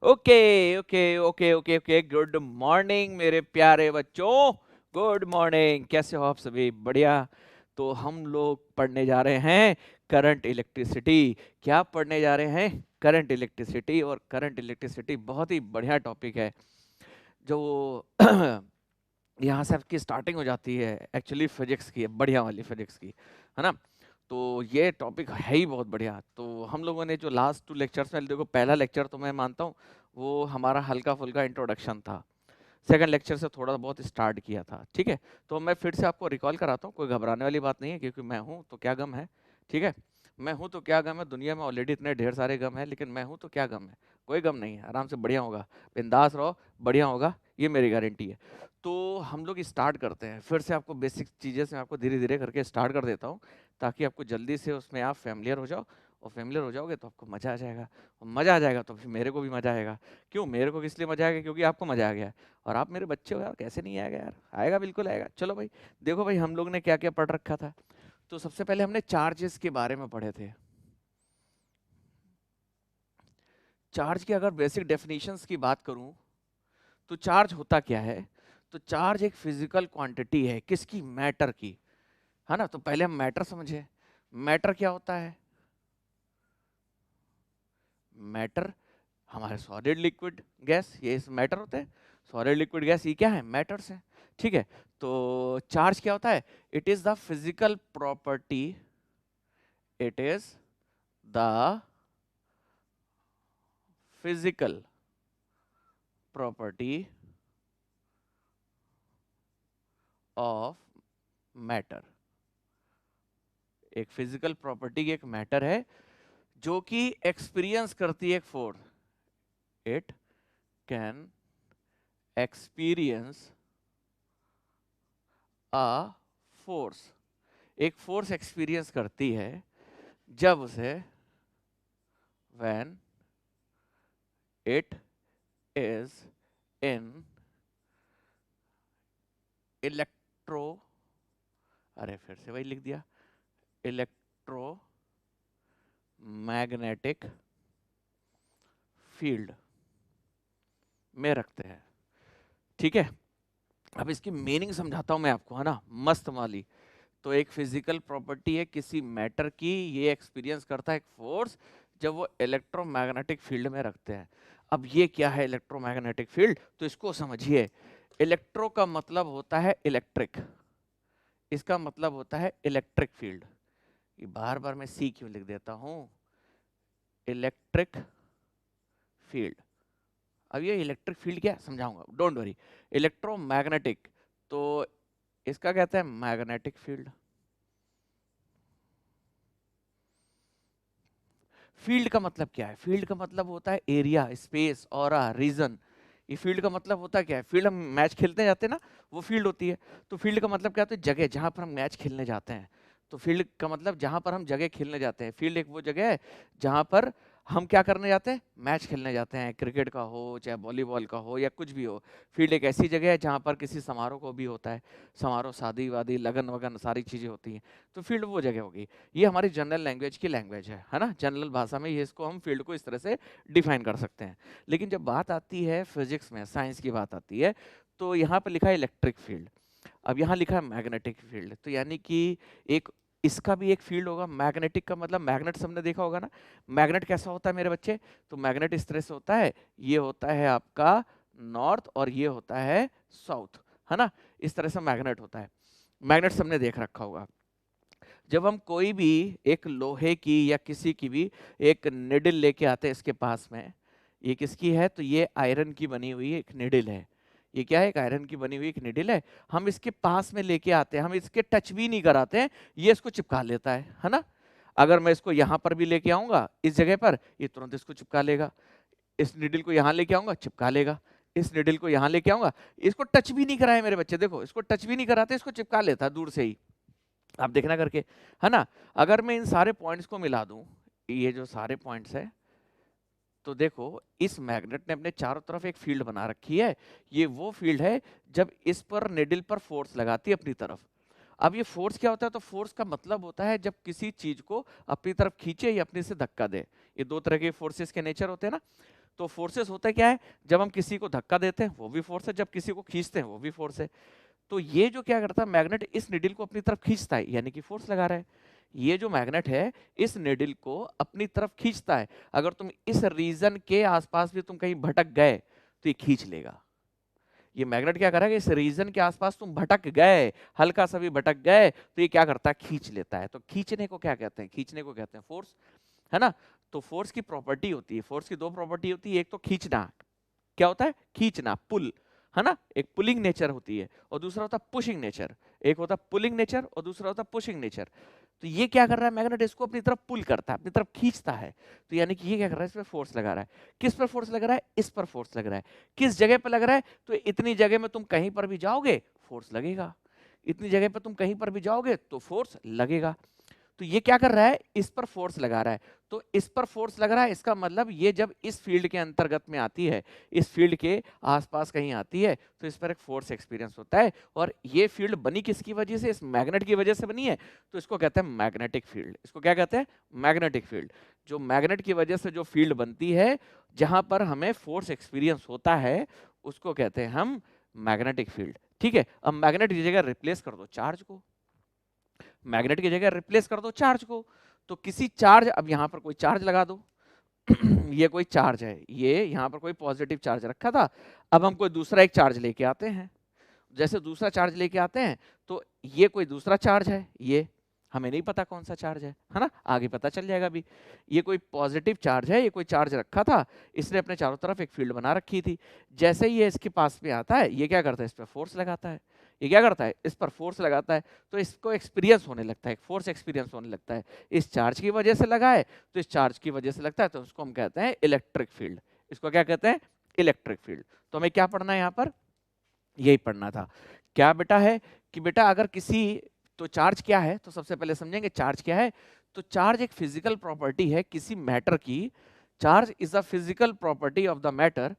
Okay okay okay okay okay good morning मेरे प्यारे बच्चों। गुड मॉर्निंग, कैसे हो आप सभी? बढ़िया। तो हम लोग पढ़ने जा रहे हैं करंट इलेक्ट्रिसिटी। क्या पढ़ने जा रहे हैं? Current electricity. और करंट इलेक्ट्रिसिटी बहुत ही बढ़िया टॉपिक है जो यहाँ से आपकी स्टार्टिंग हो जाती है एक्चुअली फिजिक्स की, बढ़िया वाली फिजिक्स की, है ना। तो ये टॉपिक है ही बहुत बढ़िया। तो हम लोगों ने जो लास्ट 2 लेक्चर्स में, देखो पहला लेक्चर तो मैं मानता हूँ वो हमारा हल्का फुल्का इंट्रोडक्शन था। सेकंड लेक्चर से थोड़ा बहुत स्टार्ट किया था, ठीक है। तो मैं फिर से आपको रिकॉल कराता हूँ, कोई घबराने वाली बात नहीं है, क्योंकि मैं हूँ तो क्या गम है, ठीक है। मैं हूँ तो क्या गम है, दुनिया में ऑलरेडी इतने ढेर सारे गम है, लेकिन मैं हूँ तो क्या गम है, कोई गम नहीं है, आराम से बढ़िया होगा, बिंदास रहो, बढ़िया होगा, ये मेरी गारंटी है। तो हम लोग स्टार्ट करते हैं फिर से। आपको बेसिक चीज़ें से आपको धीरे धीरे करके स्टार्ट कर देता हूँ, ताकि आपको जल्दी से उसमें आप फैमिलियर हो जाओ। और फैमिलियर हो जाओगे तो आपको मज़ा आ जाएगा, और मज़ा आ जाएगा तो फिर मेरे को भी मज़ा आएगा। क्यों मेरे को किस लिए मज़ा आएगा? क्योंकि आपको मज़ा आ गया। और आप मेरे बच्चे हो यार, कैसे नहीं आएगा यार? आएगा, बिल्कुल आएगा। चलो भाई, देखो भाई हम लोग ने क्या क्या पढ़ रखा था। तो सबसे पहले हमने चार्जेस के बारे में पढ़े थे। चार्ज की अगर बेसिक डेफिनेशंस की बात करूं तो चार्ज होता क्या है? तो चार्ज एक फिजिकल क्वांटिटी है, किसकी? मैटर की, है ना। तो पहले हम मैटर समझे। मैटर क्या होता है? मैटर हमारे सॉलिड लिक्विड गैस, ये इस मैटर होते हैं। सॉलिड लिक्विड गैस ये क्या है? मैटर्स है, ठीक है। तो चार्ज क्या होता है? It is the physical property, it is the physical property of matter. एक फिजिकल प्रॉपर्टी की एक मैटर है जो कि एक्सपीरियंस करती है एक force. It can experience a force. एक फोर्स एक्सपीरियंस करती है जब उसे, when it is in electro, अरे फिर से वही लिख दिया, इलेक्ट्रो मैग्नेटिक फील्ड में रखते हैं, ठीक है। अब इसकी मीनिंग समझाता हूं मैं आपको, है ना, मस्त वाली। तो एक फिजिकल प्रॉपर्टी है किसी मैटर की, ये एक्सपीरियंस करता है एक फोर्स जब वो इलेक्ट्रोमैग्नेटिक फील्ड में रखते हैं। अब ये क्या है इलेक्ट्रोमैग्नेटिक फील्ड? तो इसको समझिए। इलेक्ट्रो का मतलब होता है इलेक्ट्रिक, इसका मतलब होता है इलेक्ट्रिक फील्ड। ये बार बार मैं सी क्यों लिख देता हूं? Electric field. अब ये इलेक्ट्रिक फील्ड क्या है समझाऊंगा, डोंट वरी। इलेक्ट्रोमैग्नेटिक, तो इसका कहते हैं मैग्नेटिक फील्ड। फील्ड का मतलब क्या है? फील्ड का मतलब होता है एरिया, स्पेस, ऑरा, रीजन। ये फील्ड का मतलब होता क्या है? फील्ड हम मैच खेलने जाते हैं ना, वो फील्ड होती है। तो फील्ड का मतलब क्या होता है? जगह जहां पर हम मैच खेलने जाते हैं। तो फील्ड का मतलब जहां पर हम जगह खेलने जाते हैं। फील्ड एक वो जगह है जहां पर हम क्या करने जाते हैं? मैच खेलने जाते हैं, क्रिकेट का हो चाहे वॉलीबॉल का हो या कुछ भी हो। फील्ड एक ऐसी जगह है जहां पर किसी समारोह को भी होता है, समारोह, शादी वादी, लगन वगन, सारी चीजें होती हैं। तो फील्ड वो जगह होगी। ये हमारी जनरल लैंग्वेज की लैंग्वेज है ना। जनरल भाषा में ये इसको हम फील्ड को इस तरह से डिफाइन कर सकते हैं। लेकिन जब बात आती है फिजिक्स में, साइंस की बात आती है, तो यहाँ पर लिखा है इलेक्ट्रिक फील्ड, अब यहाँ लिखा है मैग्नेटिक फील्ड। तो यानी कि एक इसका भी एक फील्ड होगा। मैग्नेटिक का मतलब, मैग्नेट सबने देखा होगा ना। मैग्नेट कैसा होता है मेरे बच्चे? तो मैग्नेट इस तरह से होता है, ये होता है आपका नॉर्थ और ये होता है साउथ, है ना। इस तरह से मैग्नेट होता है। मैग्नेट सबने देख रखा होगा। जब हम कोई भी एक लोहे की या किसी की भी एक निडल लेके आते हैं इसके पास में, ये किसकी है? तो ये आयरन की बनी हुई एक निडल है। ये क्या है? एक आयरन की बनी हुई एक निडल है। हम इसके पास में लेके आते हैं, हम इसके टच भी नहीं कराते हैं, ये इसको चिपका लेता है ना। अगर मैं इसको यहाँ पर भी लेके आऊंगा इस जगह पर, ये तुरंत इसको चिपका लेगा। इस निडल को यहाँ लेके आऊंगा, चिपका लेगा। इस निडल को यहाँ लेके आऊंगा, इसको टच भी नहीं कराए मेरे बच्चे, देखो इसको टच भी नहीं कराते, इसको चिपका लेता दूर से ही। आप देखना करके, है ना। अगर मैं इन सारे पॉइंट्स को मिला दूं, ये जो सारे पॉइंट्स है, तो देखो इस मैग्नेट ने अपने चारों तरफ एक फील्ड बना रखी है। ये वो फील्ड है जब इस पर निडल पर फोर्स लगाती है अपनी तरफ। अब ये फोर्स क्या होता है? तो फोर्स का मतलब होता है जब किसी चीज को अपनी तरफ खींचे या अपने से धक्का दे। ये दो तरह के फोर्सेस के नेचर होते हैं ना। तो फोर्सेस होता क्या है, जब हम किसी को धक्का देते हैं वो भी फोर्स है, जब किसी को खींचते हैं वो भी फोर्स है। तो ये जो क्या करता है, मैग्नेट इस निडल को अपनी तरफ खींचता है, यानी कि फोर्स लगा रहा है। ये जो मैग्नेट है इस निडल को अपनी तरफ खींचता है। अगर तुम इस रीजन के आसपास भी तुम कहीं भटक गए तो ये खींच लेगा। ये मैग्नेट क्या करेगा, इस रीजन के आसपास तुम भटक गए, हल्का सा भी भटक गए तो ये क्या करता है, खींच लेता है। तो खींचने को क्या कहते हैं, खींचने को कहते हैं फोर्स, है ना। तो फोर्स की प्रॉपर्टी होती है, फोर्स की दो प्रॉपर्टी होती है, एक तो खींचना, क्या होता है, खींचना, पुल, है ना, एक पुलिंग नेचर होती है, और दूसरा होता है पुशिंग नेचर। एक होता है पुलिंग नेचर और दूसरा होता है पुशिंग नेचर। तो ये क्या कर रहा है, मैग्नेट इसको अपनी तरफ पुल करता है, अपनी तरफ खींचता है। तो यानी कि ये क्या कर रहा है, इस पर फोर्स लगा रहा है। किस पर फोर्स लग रहा है, इस पर फोर्स लग रहा है। किस जगह पर लग रहा है, तो इतनी जगह में तुम कहीं पर भी जाओगे फोर्स लगेगा, इतनी जगह पर तुम कहीं पर भी जाओगे तो फोर्स लगेगा। तो ये क्या कर रहा है, इस पर फोर्स लगा रहा है। तो इस पर फोर्स लग रहा है, इसका मतलब ये जब इस फील्ड के अंतर्गत में आती है, इस फील्ड के आसपास कहीं आती है, तो इस पर एक फोर्स एक्सपीरियंस होता है। और ये फील्ड बनी किसकी वजह से, इस मैग्नेट की वजह से बनी है। तो इसको कहते हैं मैग्नेटिक फील्ड। इसको क्या कहते हैं, मैग्नेटिक फील्ड। जो मैग्नेट की वजह से जो फील्ड बनती है, जहां पर हमें फोर्स एक्सपीरियंस होता है, उसको कहते हैं हम मैग्नेटिक फील्ड। ठीक है, अब मैग्नेट की जगह रिप्लेस कर दो चार्ज को, मैग्नेट की जगह रिप्लेस कर दो चार्ज को। तो किसी चार्ज, अब यहां पर कोई चार्ज लगा दो ये कोई चार्ज है, ये यहां पर कोई पॉजिटिव चार्ज रखा था। अब हम कोई दूसरा एक चार्ज लेके आते हैं, जैसे दूसरा चार्ज लेके आते हैं तो ये कोई दूसरा चार्ज है, ये हमें नहीं पता कौन सा चार्ज है ना, आगे पता चल जाएगा अभी। ये कोई पॉजिटिव चार्ज है, ये कोई चार्ज रखा था, इसने अपने चारों तरफ एक फील्ड बना रखी थी। जैसे ही ये इसके पास में आता है, ये क्या करता है, इस पर फोर्स लगाता है। ये क्या करता है, इस पर फोर्स लगाता है, तो इसको एक्सपीरियंस होने लगता है, फोर्स एक्सपीरियंस होने लगता है। इस चार्ज की वजह से लगा है, तो इस चार्ज की वजह से लगता है, तो उसको हम कहते हैं इलेक्ट्रिक फील्ड। इसको क्या कहते हैं, इलेक्ट्रिक फील्ड। तो हमें क्या पढ़ना है यहाँ पर, यही पढ़ना था। क्या बेटा है कि बेटा अगर किसी, तो चार्ज क्या है, तो सबसे पहले समझेंगे चार्ज क्या है। तो चार्ज एक फिजिकल प्रॉपर्टी है किसी मैटर की। Charge is the physical property of the matter.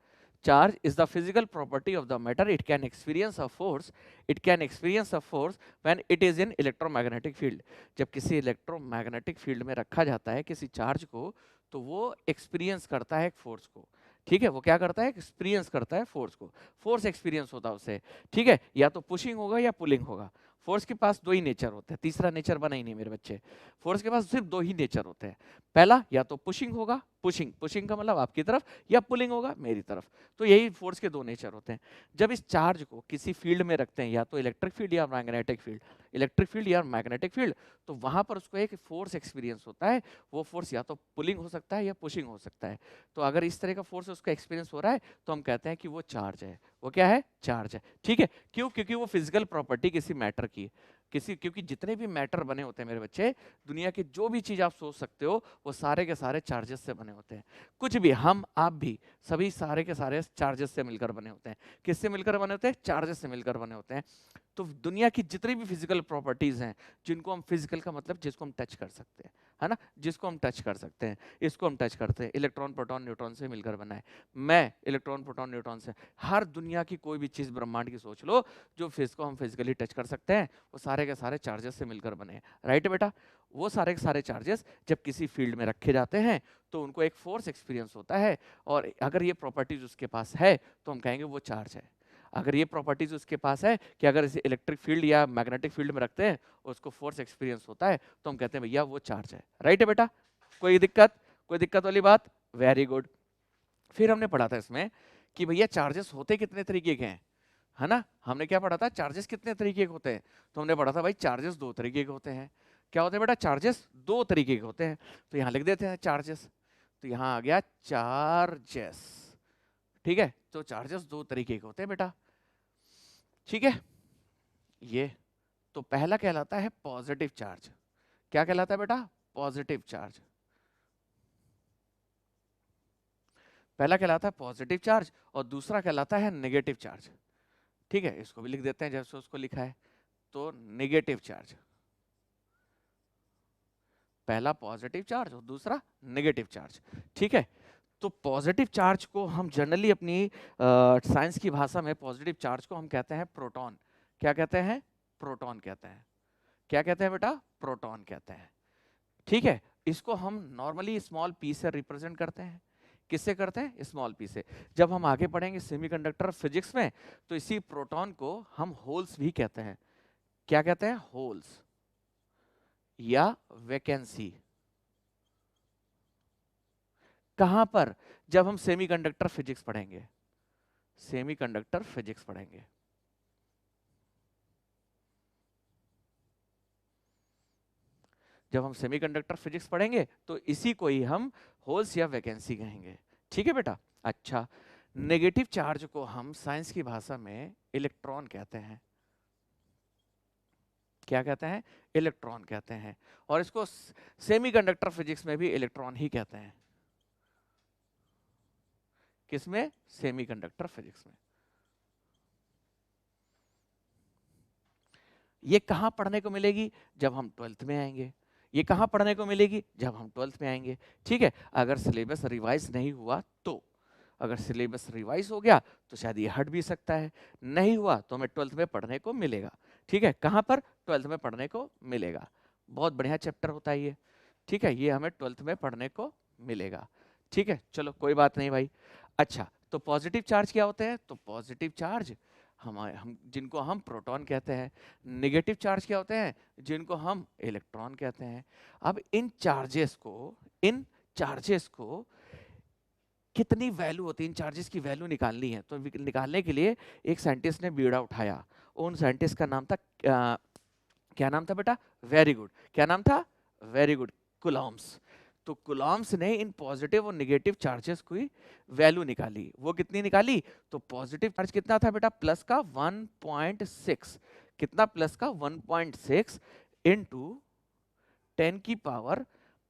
Charge is the physical property of the matter. It can experience a force, it can experience a force when it is in electromagnetic field. जब किसी electromagnetic field में रखा जाता है किसी charge को, तो वो एक्सपीरियंस करता है एक फोर्स को। ठीक है, वो क्या करता है, एक्सपीरियंस करता है फोर्स को, फोर्स एक्सपीरियंस होता है उसे। ठीक है, या तो पुशिंग होगा या पुलिंग होगा। फोर्स के पास दो ही नेचर होते हैं, तीसरा नेचर बना ही नहीं मेरे बच्चे। फोर्स के पास सिर्फ दो ही नेचर होते हैं। पहला या तो पुशिंग होगा, पुशिंग, पुशिंग का मतलब आपकी तरफ, या पुलिंग होगा मेरी तरफ। तो यही फोर्स के दो नेचर होते हैं। जब इस चार्ज को किसी फील्ड में रखते हैं, या तो इलेक्ट्रिक फील्ड या मैग्नेटिक फील्ड, इलेक्ट्रिक फील्ड या मैग्नेटिक फील्ड, तो वहां पर उसको एक फोर्स एक्सपीरियंस होता है। वो फोर्स या तो पुलिंग हो सकता है या पुशिंग हो सकता है। तो अगर इस तरह का फोर्स उसका एक्सपीरियंस हो रहा है, तो हम कहते हैं कि वो चार्ज है। वो क्या है, चार्ज है। ठीक है, क्यों, क्योंकि वो फिजिकल प्रॉपर्टी किसी मैटर की, किसी, क्योंकि जितने भी मैटर बने होते हैं मेरे बच्चे, दुनिया की जो भी चीज आप सोच सकते हो, वो सारे के सारे चार्जेस से बने होते हैं। कुछ भी, हम आप भी, सभी सारे के सारे चार्जेस से मिलकर बने होते हैं। किससे मिलकर बने होते हैं, चार्जेस से मिलकर बने होते हैं। तो दुनिया की जितनी भी फिजिकल प्रॉपर्टीज हैं, जिनको हम, फिजिकल का मतलब जिसको हम टच कर सकते हैं, है ना, जिसको हम टच कर सकते हैं, इसको हम टच करते हैं। इलेक्ट्रॉन प्रोटॉन न्यूट्रॉन से मिलकर बना है। मैं इलेक्ट्रॉन प्रोटॉन न्यूट्रॉन से, हर दुनिया की कोई भी चीज ब्रह्मांड की सोच लो, जो को हम फिजिकली टच कर सकते हैं, वो सारे के सारे चार्जेस से मिलकर बने हैं। राइट बेटा, वो सारे के सारे चार्जेस जब किसी फील्ड में रखे जाते हैं, तो उनको एक फोर्स एक्सपीरियंस होता है। और अगर ये प्रॉपर्टीज उसके पास है, तो हम कहेंगे वो चार्ज है। अगर ये प्रॉपर्टीज उसके पास है कि अगर इसे इलेक्ट्रिक फील्ड या मैग्नेटिक फील्ड में रखते हैं, उसको फोर्स एक्सपीरियंस होता है, तो हम कहते हैं भैया वो चार्ज है। राइट है बेटा, कोई दिक्कत, कोई दिक्कत वाली बात, वेरी गुड। फिर हमने पढ़ा था इसमें कि भैया चार्जेस होते कितने तरीके के हैं, है ना। हमने क्या पढ़ा था, चार्जेस कितने तरीके के होते हैं। तो हमने पढ़ा था भाई चार्जेस दो तरीके के होते हैं। क्या होते हैं बेटा, चार्जेस दो तरीके के होते हैं। तो यहाँ लिख देते हैं चार्जेस। तो यहाँ आ गया चार्जेस। ठीक है, तो चार्जेस दो तरीके के होते हैं बेटा। ठीक है, ये तो पहला कहलाता है पॉजिटिव चार्ज। क्या कहलाता है बेटा, पॉजिटिव चार्ज। पहला कहलाता है पॉजिटिव चार्ज और दूसरा कहलाता है नेगेटिव चार्ज। ठीक है, इसको भी लिख देते हैं जैसे उसको लिखा है। तो नेगेटिव चार्ज, पहला पॉजिटिव चार्ज और दूसरा नेगेटिव चार्ज। ठीक है, तो पॉजिटिव चार्ज को हम जनरली अपनी साइंस की भाषा में पॉजिटिव चार्ज को हम कहते हैं प्रोटॉन। क्या कहते हैं, प्रोटॉन कहते हैं। क्या कहते हैं बेटा, प्रोटॉन कहते हैं। ठीक है, इसको हम नॉर्मली स्मॉल पी से रिप्रेजेंट करते हैं। किससे करते हैं? स्मॉल पी से। जब हम आगे पढ़ेंगे सेमीकंडक्टर फिजिक्स में तो इसी प्रोटॉन को हम होल्स भी कहते हैं। क्या कहते हैं? होल्स या वैकेंसी। कहां पर? जब हम सेमीकंडक्टर फिजिक्स पढ़ेंगे, सेमीकंडक्टर फिजिक्स पढ़ेंगे। जब हम सेमीकंडक्टर फिजिक्स पढ़ेंगे तो इसी को ही हम होल्स या वैकेंसी कहेंगे। ठीक है बेटा? अच्छा, नेगेटिव चार्ज को हम साइंस की भाषा में इलेक्ट्रॉन कहते हैं। क्या कहते हैं? इलेक्ट्रॉन कहते हैं। और इसको सेमीकंडक्टर फिजिक्स में भी इलेक्ट्रॉन ही कहते हैं। किसमें? सेमीकंडक्टर फिजिक्स में। ये कहां पढ़ने को मिलेगी? जब हम 12th में आएंगे। ये कहां पढ़ने को मिलेगी? जब हम 12th में आएंगे। ठीक है? अगर सिलेबस रिवाइज नहीं हुआ तो, अगर सिलेबस रिवाइज हो गया तो शायद ये हट भी सकता है, नहीं हुआ तो हमें 12th में पढ़ने को मिलेगा। ठीक है? कहां पर? 12th में पढ़ने को मिलेगा। बहुत बढ़िया चैप्टर होता है ये। ठीक है? ये हमें 12th में पढ़ने को मिलेगा। ठीक है? चलो कोई बात नहीं भाई। अच्छा, तो पॉजिटिव चार्ज क्या होते हैं? तो पॉजिटिव चार्ज हम जिनको हम प्रोटॉन कहते हैं। नेगेटिव चार्ज क्या होते हैं? जिनको हम इलेक्ट्रॉन कहते हैं। अब इन चार्जेस को कितनी वैल्यू होती है, इन चार्जेस की वैल्यू निकालनी है। तो निकालने के लिए एक साइंटिस्ट ने बीड़ा उठाया। उन साइंटिस्ट का नाम था क्या नाम था बेटा? Very good. क्या नाम था? Very good, Coulomb's. तो कुलॉम्स ने इन पॉजिटिव और नेगेटिव चार्जेस की वैल्यू निकाली। वो कितनी निकाली? तो पॉजिटिव चार्ज कितना था बेटा? प्लस का 1.6। कितना? प्लस का 1.6 इंटू 10 की पावर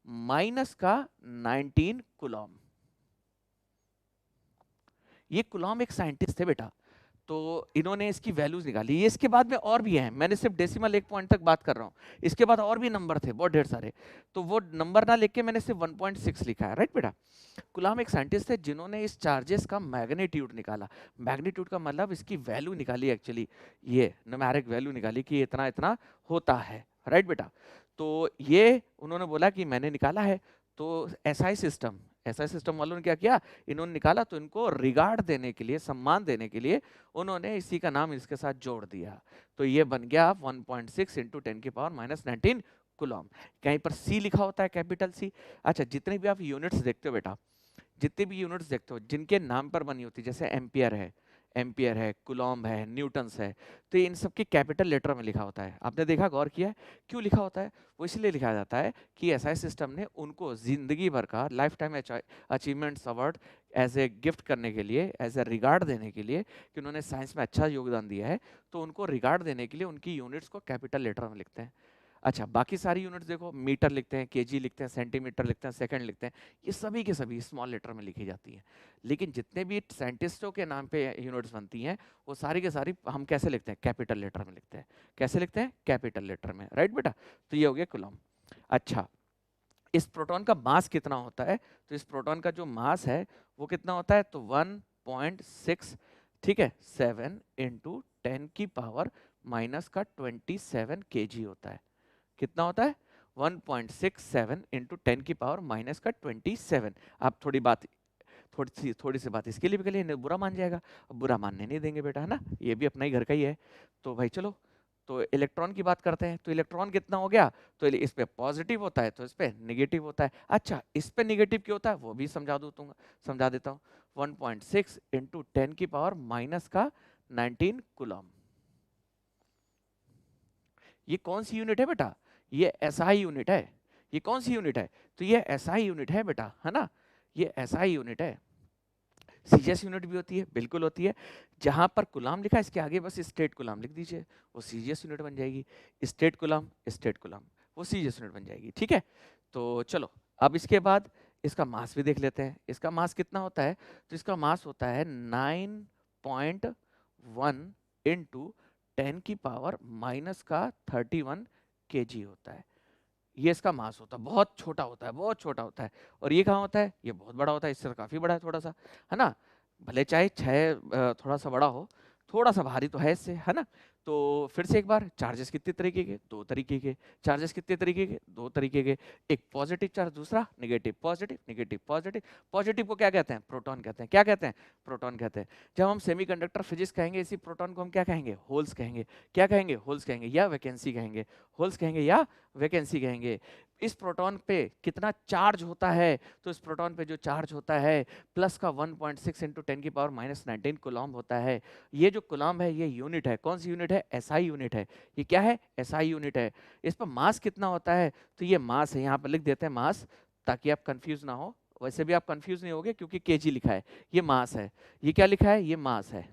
माइनस का 19 कुलॉम। ये कुलॉम एक साइंटिस्ट थे बेटा, तो इन्होंने इसकी वैल्यूज निकाली। ये इसके बाद में और भी हैं, मैंने सिर्फ डेसिमल एक पॉइंट तक बात कर रहा हूँ। इसके बाद और भी नंबर थे बहुत ढेर सारे, तो वो नंबर ना लिख के मैंने सिर्फ 1.6 लिखा है। राइट बेटा? कुलाम एक साइंटिस्ट थे जिन्होंने इस चार्जेस का मैग्नीट्यूड निकाला। मैग्नीट्यूड का मतलब इसकी वैल्यू निकाली, एक्चुअली ये न्यूमेरिक वैल्यू निकाली कि इतना इतना होता है। राइट बेटा? तो ये उन्होंने बोला कि मैंने निकाला है। तो एसआई सिस्टम वालों ने क्या किया? इन्होंने निकाला तो इनको रिगार्ड देने के लिए, सम्मान देने के लिए उन्होंने इसी का नाम इसके साथ जोड़ दिया। तो ये बन गया 1.6 इंटू 10 की पावर माइनस 19 कुलॉम। कहीं पर सी लिखा होता है, कैपिटल सी। अच्छा, जितने भी आप यूनिट्स देखते हो बेटा, जितने भी यूनिट्स देखते हो जिनके नाम पर बनी होती है, जैसे एम्पियर है, कुलॉम है, न्यूटन्स है, तो इन सब के कैपिटल लेटर में लिखा होता है। आपने देखा, गौर किया है क्यों लिखा होता है? वो इसलिए लिखा जाता है कि एसआई सिस्टम ने उनको जिंदगी भर का lifetime achievements award as a gift करने के लिए, एज ए रिगार्ड देने के लिए कि उन्होंने साइंस में अच्छा योगदान दिया है, तो उनको रिगार्ड देने के लिए उनकी यूनिट्स को कैपिटल लेटर में लिखते हैं। अच्छा, बाकी सारी यूनिट्स देखो, मीटर लिखते हैं, केजी लिखते हैं, सेंटीमीटर लिखते हैं, सेकंड लिखते हैं, ये सभी के सभी स्मॉल लेटर में लिखी जाती हैं। लेकिन जितने भी साइंटिस्टों के नाम पे यूनिट्स बनती हैं, वो सारी के सारी हम कैसे लिखते हैं? कैपिटल लेटर में लिखते हैं। कैसे लिखते हैं? कैपिटल लेटर में। राइट बेटा? तो ये हो गया कूलम्ब। अच्छा, इस प्रोटॉन का मास कितना होता है? तो इस प्रोटॉन का जो मास है वो कितना होता है? तो 1.6, ठीक है, 7 इंटू 10 की पावर माइनस का 27 kg होता है। कितना होता है? 1.67 इंटू 10 की पावर माइनस का 27। आप थोड़ी सी बात इसके लिए भी कर लिए, बुरा मान जाएगा। बुरा मानने नहीं देंगे बेटा, है ना? ये भी अपना ही घर का ही है। तो भाई चलो, तो इलेक्ट्रॉन की बात करते हैं। तो इलेक्ट्रॉन कितना हो गया? तो इस पे पॉजिटिव होता है, तो इस पे नेगेटिव होता है। अच्छा, इस पे नेगेटिव क्यों होता है वो भी समझा देता हूँ। 1.6 इंटू 10 की पावर माइनस का 19 कूलम। ये कौन सी यूनिट है बेटा? ये एसआई यूनिट है। ये कौन सी यूनिट है? तो ये एसआई यूनिट है बेटा, है ना? ये एसआई यूनिट है। सीजीएस यूनिट भी होती है, बिल्कुल होती है। जहां पर कूलम लिखा है इसके आगे बस स्टेट कूलम लिख दीजिए, वो सीजीएस यूनिट बन जाएगी। स्टेट कूलम वो सीजीएस यूनिट बन जाएगी। ठीक है? तो चलो, अब इसके बाद इसका मास भी देख लेते हैं। इसका मास कितना होता है? तो इसका मास होता है 9.1 इंटू 10 की पावर माइनस का 31 kg होता है। ये इसका मास होता है, बहुत छोटा होता है, बहुत छोटा होता है। और ये कहाँ होता है? ये बहुत बड़ा होता है, इससे काफी बड़ा है थोड़ा सा, है ना? भले चाहे 6 थोड़ा सा बड़ा हो, थोड़ा सा भारी तो है इससे, है ना। तो फिर से एक बार, चार्जेस कितने तरीके के, दो तरीके के। चार्जेस कितने तरीके के, दो तरीके के। एक पॉजिटिव चार्ज, दूसरा negative. Positive negative positive. Positive को क्या कहते हैं, प्रोटॉन कहते हैं। क्या कहते हैं, प्रोटॉन कहते हैं। जब हम सेमीकंडक्टर फिजिक्स कहेंगे, इसी प्रोटॉन को हम क्या कहेंगे, होल्स कहेंगे। क्या कहेंगे, होल्स कहेंगे या वैकेंसी कहेंगे। होल्स कहेंगे या वैकेंसी कहेंगे। इस प्रोटॉन पे कितना चार्ज होता है, तो इस प्रोटॉन पे जो चार्ज होता है प्लस का 1.6 इंटू 10 की पावर -19 कूलम्ब होता है। ये जो कूलम्ब है ये यूनिट है, कौन सी यूनिट है, एसआई यूनिट है। ये क्या है, एसआई यूनिट है। इस पर मास कितना होता है, तो ये मास है, यहाँ पर लिख देते हैं मास, ताकि आप कंफ्यूज ना हो। वैसे भी आप कंफ्यूज नहीं होगे क्योंकि केजी लिखा है, ये मास है। ये क्या लिखा है, ये मास है,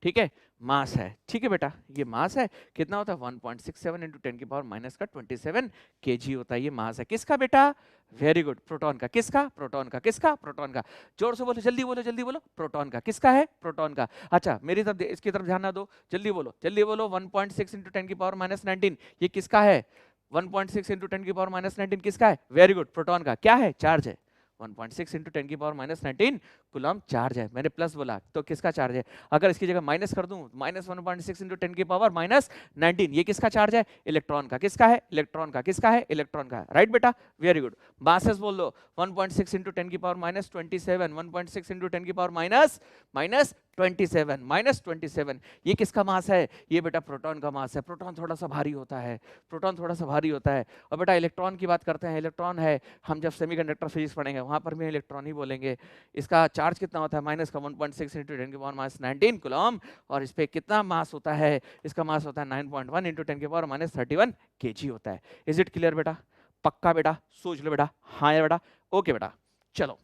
ठीक है, मास है। ठीक है बेटा, ये मास है। कितना होता है, 1.67 इंटू 10 की पावर माइनस का 27 केजी होता है। ये मास है किसका बेटा, वेरी गुड, प्रोटॉन का। किसका, प्रोटॉन का। किसका, प्रोटॉन का। जोर से बोलो, जल्दी बोलो, जल्दी बोलो, प्रोटॉन का। किसका है, प्रोटॉन का। अच्छा मेरी तरफ, इसकी तरफ ध्यान ना दो, जल्दी बोलो, जल्दी बोलो। 1.6 इंटू 10 की पावर -19 ये किसका है, 1.6 इंटू 10 की पावर -19 किसका है, वेरी गुड, प्रोटॉन का। क्या है, चार्ज है। 1.6 इंटू 10 की पावर -19 कूलम्ब चार्ज है। मैंने प्लस बोला तो किसका चार्ज है। अगर इसकी जगह माइनस कर दूं, -1.6 इंटू 10 की पावर -19 ये किसका चार्ज है, इलेक्ट्रॉन का। किसका है, इलेक्ट्रॉन का। किसका है, इलेक्ट्रॉन का। राइट बेटा, वेरी गुड। मासेस बोल दो, 1.6 इंटू 10 की पावर -27, 1.6 इंटू 10 की पावर -27 ये किसका मास है, ये बेटा प्रोटॉन का मास है। प्रोटॉन थोड़ा सा भारी होता है, प्रोटॉन थोड़ा सा भारी होता है। और बेटा इलेक्ट्रॉन की बात करते हैं, इलेक्ट्रॉन है, हम जब सेमीकंडक्टर फिजिक्स पढ़ेंगे वहां पर भी इलेक्ट्रॉन ही बोलेंगे। इसका चार्ज कितना होता है, माइनस का 1.6 इंटू 10 की पावर -19 कूलम्ब। और इस पे कितना मास होता है, इसका मास होता है 9.1 इंटू 10 की पावर -31 केजी होता है। इज इट क्लियर बेटा, पक्का बेटा, सोच लो बेटा, हाँ या बेटा, ओके बेटा। चलो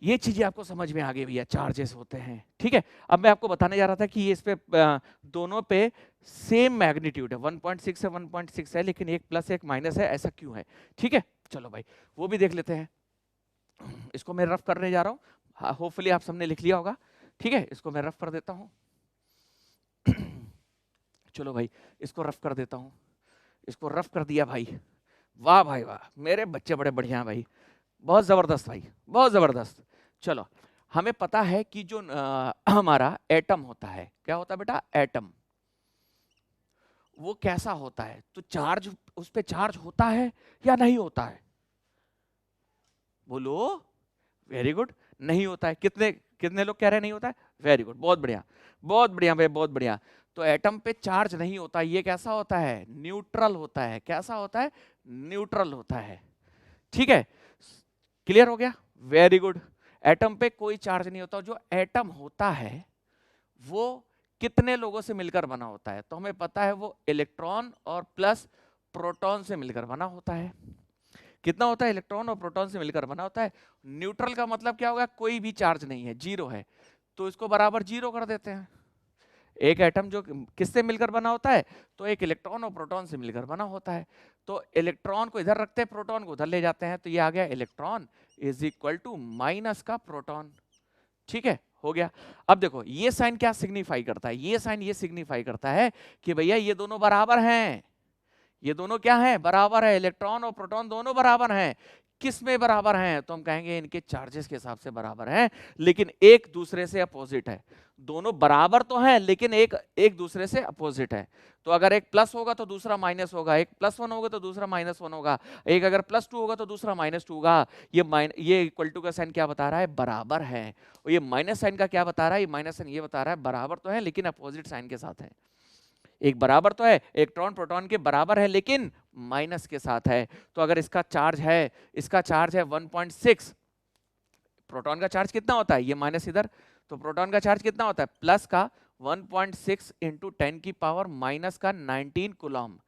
ये चीजें आपको समझ में आ गई भैया, चार्जेस होते हैं, ठीक है। अब मैं आपको बताने जा रहा था कि ये इस पे दोनों पे सेम मैग्नीट्यूड है, 1.6 है 1.6 है, लेकिन एक प्लस एक माइनस है, ऐसा क्यों है, ठीक है। चलो भाई वो भी देख लेते हैं। इसको मैं रफ करने जा रहा हूँ, हाँ, होपफुली आप सबने लिख लिया होगा, ठीक है। इसको मैं रफ कर देता हूँ। चलो भाई इसको रफ कर देता हूँ। इसको रफ कर दिया भाई, वाह भाई वाह, मेरे बच्चे बड़े बढ़िया भाई, बहुत जबरदस्त भाई, बहुत जबरदस्त। चलो हमें पता है कि जो हमारा एटम होता है, क्या होता है बेटा, एटम, वो कैसा होता है, तो चार्ज, उस पे चार्ज होता है या नहीं होता है, बोलो। वेरी गुड, नहीं होता है। कितने कितने लोग कह रहे हैं नहीं होता है, वेरी गुड, बहुत बढ़िया, बहुत बढ़िया भाई, बहुत बढ़िया। तो एटम पे चार्ज नहीं होता, ये कैसा होता है, न्यूट्रल होता है। कैसा होता है, न्यूट्रल होता है, ठीक है। क्लियर हो गया, वेरी गुड। एटम पे कोई चार्ज नहीं होता। जो एटम होता है वो कितने लोगों से मिलकर बना होता है, तो हमें पता है वो इलेक्ट्रॉन और प्लस प्रोटॉन से मिलकर बना होता है। कितना होता है, इलेक्ट्रॉन और प्रोटॉन से मिलकर बना होता है। न्यूट्रल का मतलब क्या होगा, कोई भी चार्ज नहीं है, जीरो है, तो इसको बराबर जीरो कर देते हैं। एक एटम जो किससे मिलकर बना होता है, तो एक इलेक्ट्रॉन और प्रोटॉन से मिलकर बना होता है। तो इलेक्ट्रॉन को इधर रखते हैं, प्रोटॉन को उधर ले जाते हैं, तो ये आ गया electron is equal to minus का प्रोटॉन, ठीक है, हो गया। अब देखो ये साइन क्या सिग्निफाई करता है, ये साइन ये सिग्निफाई करता है कि भैया ये दोनों बराबर हैं। ये दोनों क्या है, बराबर है, इलेक्ट्रॉन और प्रोटॉन दोनों बराबर हैं। किस में बराबर हैं, तो हम कहेंगे इनके चार्जेस के हिसाब से बराबर हैं, लेकिन एक दूसरे से अपोजिट है। दोनों बराबर तो हैं लेकिन एक एक दूसरे से अपोजिट है। तो अगर एक प्लस होगा तो दूसरा माइनस होगा, एक +1 होगा तो दूसरा -1 होगा, एक अगर +2 होगा तो दूसरा -2 होगा। ये इक्वल टू का साइन क्या बता रहा है, बराबर है। और ये माइनस साइन का क्या बता रहा है, ये माइनस साइन ये बता रहा है बराबर तो है लेकिन अपोजिट साइन के साथ है। एक बराबर तो है, इलेक्ट्रॉन प्रोटॉन के बराबर है लेकिन माइनस के साथ है। तो अगर इसका चार्ज है, इसका चार्ज है 1.6, प्रोटॉन का चार्ज कितना होता है, ये माइनस इधर, तो प्रोटॉन का चार्ज कितना होता है, प्लस का 1.6 इंटू 10 की पावर माइनस का 19 कूलम्ब,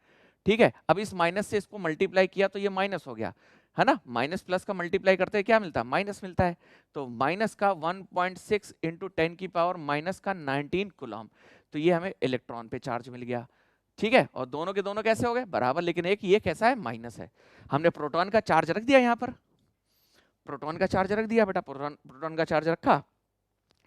ठीक है। अब इस माइनस से इसको मल्टीप्लाई किया तो ये माइनस हो गया, है ना। माइनस प्लस का मल्टीप्लाई करते हैं क्या मिलता है, माइनस मिलता है। तो माइनस का 1.6 इंटू 10 की पावर माइनस का 19 कूलम्ब, तो ये हमें इलेक्ट्रॉन पे चार्ज मिल गया, ठीक है। और दोनों के दोनों कैसे हो गए, बराबर, लेकिन एक ये कैसा है, माइनस है। हमने प्रोटॉन का चार्ज रख दिया यहाँ पर, प्रोटॉन का चार्ज रख दिया बेटा, प्रोटॉन का चार्ज रखा,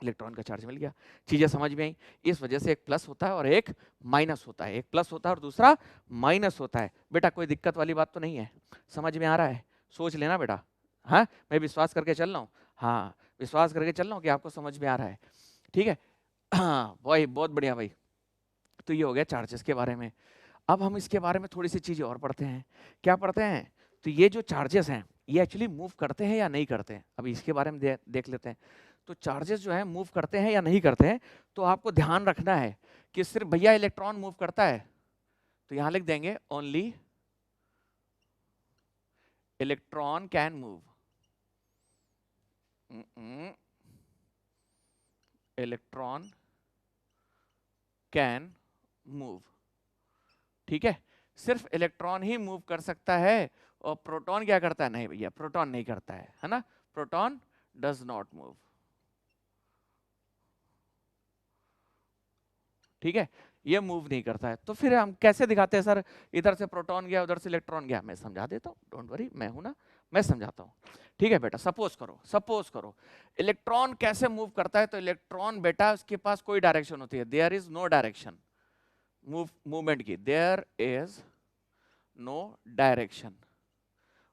इलेक्ट्रॉन का चार्ज मिल गया। चीजें समझ में आई। इस वजह से एक प्लस होता है और एक माइनस होता है, एक प्लस होता है और दूसरा माइनस होता है। बेटा कोई दिक्कत वाली बात तो नहीं है, समझ में आ रहा है, सोच लेना बेटा। हाँ मैं विश्वास करके चल रहा हूँ, हाँ विश्वास करके चल रहा हूँ कि आपको समझ में आ रहा है। ठीक है। हाँ भाई, बहुत बढ़िया भाई। तो ये हो गया चार्जेस के बारे में। अब हम इसके बारे में थोड़ी सी चीजें और पढ़ते हैं। क्या पढ़ते हैं? तो ये जो चार्जेस हैं ये एक्चुअली मूव करते हैं या नहीं करते हैं, अभी इसके बारे में देख लेते हैं। तो चार्जेस जो है मूव करते हैं या नहीं करते हैं, तो आपको ध्यान रखना है कि सिर्फ भैया इलेक्ट्रॉन मूव करता है, तो यहां लिख देंगे only electron can move. Electron can move, ठीक है। सिर्फ इलेक्ट्रॉन ही मूव कर सकता है, और प्रोटॉन क्या करता है? नहीं भैया, प्रोटॉन नहीं करता है ना। प्रोटॉन डज नॉट मूव, ठीक है, ये मूव नहीं करता है। तो फिर हम कैसे दिखाते हैं? सर इधर से प्रोटॉन गया, उधर से इलेक्ट्रॉन गया। मैं समझा देता हूँ, डोंट वरी, मैं हूं ना, मैं समझाता हूँ। ठीक है बेटा, सपोज करो इलेक्ट्रॉन कैसे मूव करता है। तो इलेक्ट्रॉन बेटा, उसके पास कोई डायरेक्शन होती है, there is no direction movement की, देयर इज नो डायरेक्शन।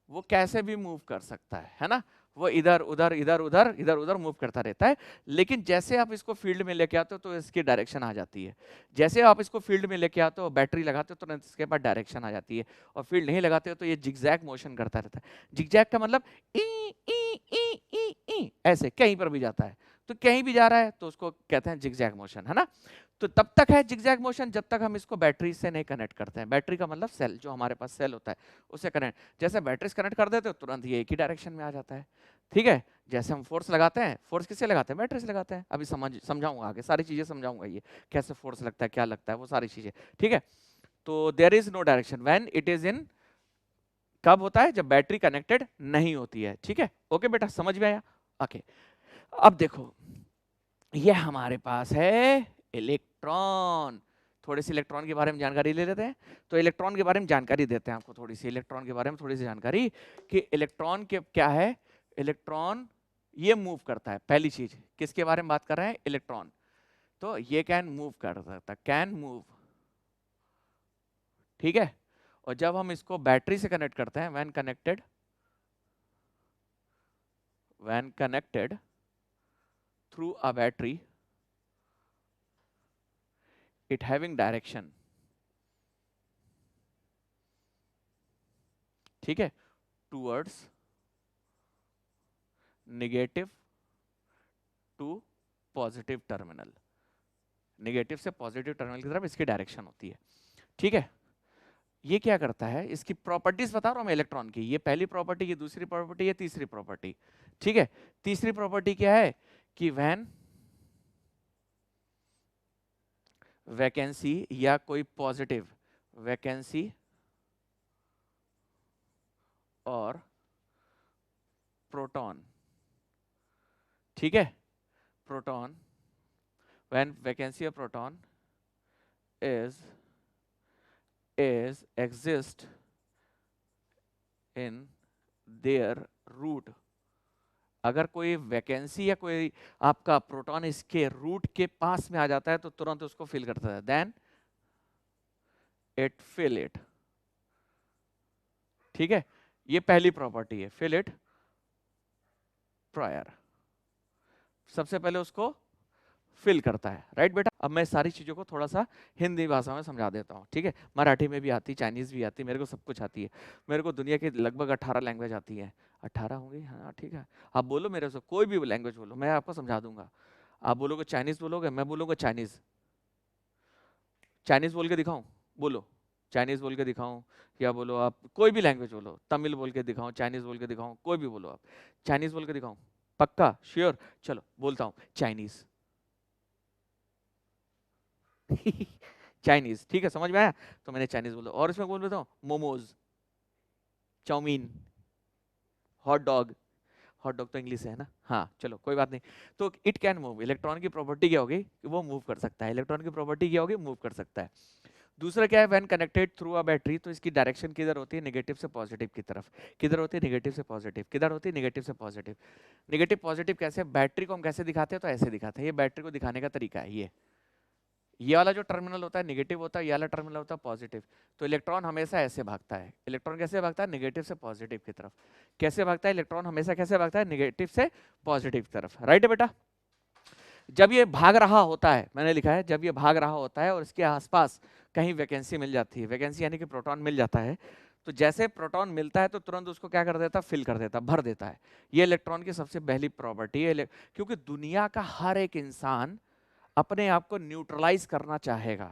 वो कैसे भी मूव कर सकता है ना। वो इधर उधर इधर उधर इधर उधर मूव करता रहता है। लेकिन जैसे आप इसको फील्ड में लेके आते हो तो इसकी डायरेक्शन आ जाती है। जैसे आप इसको फील्ड में लेके आते हो, बैटरी लगाते हो, तो इसके पास डायरेक्शन आ जाती है। और फील्ड नहीं लगाते हो तो ये जिगजैग मोशन करता रहता है। जिगजैग का मतलब ई ई ई ई ई, ऐसे कहीं पर भी जाता है। तो कहीं भी जा रहा है तो उसको कहते हैं जिगजैग मोशन, है ना। तो तब तक है जिगजैग मोशन जब तक हम इसको बैटरी से नहीं कनेक्ट करते हैं। बैटरी का मतलब सेल, जो हमारे पास सेल होता है उससे कनेक्ट। जैसे बैटरी से कनेक्ट कर देते हो तुरंत ये एक ही डायरेक्शन में आ जाता है, ठीक है। जैसे हम फोर्स लगाते हैं, फोर्स किससे लगाते हैं? बैटरी से लगाते हैं। अभी समझाऊंगा आगे, सारी चीजें समझाऊंगा, ये कैसे फोर्स लगता है, क्या लगता है, वो सारी चीजें, ठीक है। तो there is no direction when it is in, कब होता है? जब बैटरी कनेक्टेड नहीं होती है, ठीक है। ओके बेटा, समझ में आया? ओके, अब देखो ये हमारे पास है इलेक्ट्रॉन। थोड़ी सी इलेक्ट्रॉन के बारे में जानकारी ले लेते हैं। तो इलेक्ट्रॉन के बारे में जानकारी देते हैं आपको, थोड़ी सी इलेक्ट्रॉन के बारे में थोड़ी सी जानकारी, कि इलेक्ट्रॉन के क्या है। इलेक्ट्रॉन ये मूव करता है, पहली चीज। किसके बारे में बात कर रहे हैं? इलेक्ट्रॉन। तो ये कैन मूव कर सकता है, कैन मूव, ठीक है। और जब हम इसको बैटरी से कनेक्ट करते हैं, when connected through a battery, it having direction, ठीक है, towards negative to positive terminal. Negative से पॉजिटिव टर्मिनल की तरफ इसकी डायरेक्शन होती है, ठीक है। ये क्या करता है? इसकी प्रॉपर्टीज बता रहा हूं मैं इलेक्ट्रॉन की। ये पहली प्रॉपर्टी, ये दूसरी प्रॉपर्टी, ये तीसरी प्रॉपर्टी, ठीक है। तीसरी प्रॉपर्टी क्या है? कि व्हेन वैकेंसी या कोई पॉजिटिव वैकेंसी और प्रोटॉन, ठीक है, proton, when vacancy of proton is exist in their root। अगर कोई वैकेंसी या कोई आपका प्रोटॉन इसके रूट के पास में आ जाता है तो तुरंत उसको फिल करता है, देन इट फिल इट, ठीक है। ये पहली प्रॉपर्टी है, फिल इट प्रायर। सबसे पहले उसको फिल करता है, राइट बेटा। अब मैं सारी चीजों को थोड़ा सा हिंदी भाषा में समझा देता हूँ, ठीक है। मराठी में भी आती, चाइनीज भी आती, मेरे को सब कुछ आती है। मेरे को दुनिया की लगभग 18 लैंग्वेज आती है। 18 होंगी, हाँ ठीक है। आप बोलो मेरे से, कोई भी लैंग्वेज बोलो, मैं आपको समझा दूंगा। आप बोलोगे चाइनीज, बोलोगे, मैं बोलूंगा चाइनीज। चाइनीज बोल के दिखाऊं? बोलो, चाइनीज बोल के दिखाऊं? या बोलो आप कोई भी लैंग्वेज बोलो, तमिल बोल के दिखाऊं, चाइनीज बोल के दिखाऊं, कोई भी बोलो आप। चाइनीज बोल के दिखाऊं? पक्का श्योर? चलो बोलता हूं चाइनीज। चाइनीज, ठीक है, समझ में आया? तो मैंने चाइनीज बोला। और इसमें बोल देता हूँ momos, chow mein, hot dog. Hot dog तो इंग्लिश है ना, हाँ चलो कोई बात नहीं। तो इट कैन मूव, इलेक्ट्रॉन की प्रॉपर्टी क्या होगी? कि वो मूव कर सकता है। इलेक्ट्रॉन की प्रॉपर्टी क्या होगी? मूव कर सकता है। दूसरा क्या है? When connected through a battery, तो इसकी डायरेक्शन किधर होती है? नेगेटिव से पॉजिटिव की तरफ। किधर होती है? नेगेटिव से पॉजिटिव। किधर होती है? नेगेटिव से पॉजिटिव। नेगेटिव पॉजिटिव कैसे? बैटरी को हम कैसे दिखाते हैं? तो ऐसे दिखाते हैं। ये बैटरी को दिखाने का तरीका है। ये वाला जो टर्मिनल होता है नेगेटिव होता है, ये वाला टर्मिनल होता है पॉजिटिव। तो इलेक्ट्रॉन हमेशा ऐसे भागता है। इलेक्ट्रॉन कैसे भागता है? नेगेटिव से पॉजिटिव की तरफ। कैसे भागता है इलेक्ट्रॉन? हमेशा कैसे भागता है? नेगेटिव से पॉजिटिव की तरफ, राइट है बेटा। जब ये भाग रहा होता है, मैंने लिखा है जब ये भाग रहा होता है और इसके आसपास कहीं वैकेंसी मिल जाती है, वैकेंसी यानी कि प्रोटॉन मिल जाता है, तो जैसे प्रोटॉन मिलता है तो तुरंत उसको क्या कर देता है, फिल कर देता है, भर देता है। ये इलेक्ट्रॉन की सबसे पहली प्रॉपर्टी है, क्योंकि दुनिया का हर एक इंसान अपने आप को न्यूट्रलाइज करना चाहेगा।